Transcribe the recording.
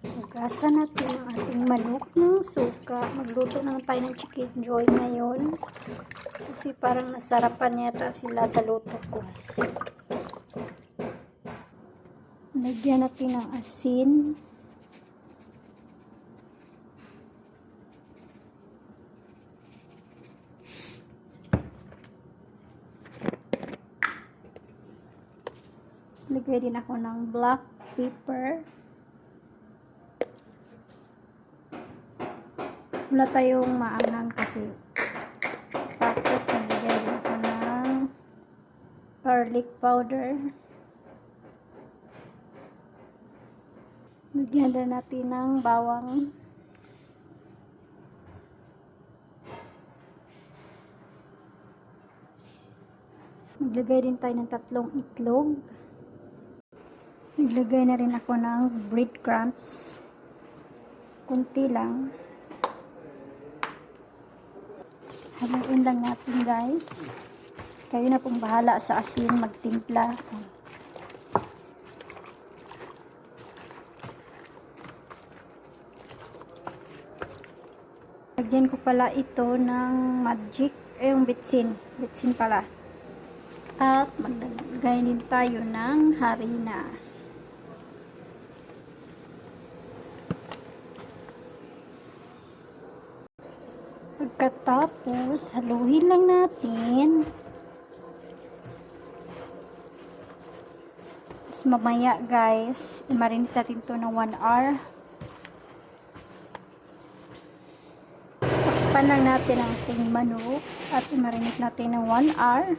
Hugasan natin ang ating manok ng suka. Magluto naman tayo ng chicken joy ngayon. Kasi parang nasarapan yata sila sa luto ko. Lagyan natin ng asin. Lagay din ako ng black pepper. Wala tayong maanghang kasi. Tapos nilagay din ako ng garlic powder. Lagyan din natin ng bawang. Naglagay din tayo ng 3 itlog. Naglagay na rin ako ng breadcrumbs. Kunti lang. Haluin lang natin guys. Kayo na pong bahala sa asin magtimpla. Lagyan ko pala ito ng magic, yung bitsin. Bitsin pala. At maglagay din tayo ng harina. Pagkatapos, haluin lang natin. Tapos mamaya guys, i-marinate natin ito ng 1 hour. Takpan lang natin ang ating manok at i-marinate natin ng 1 hour.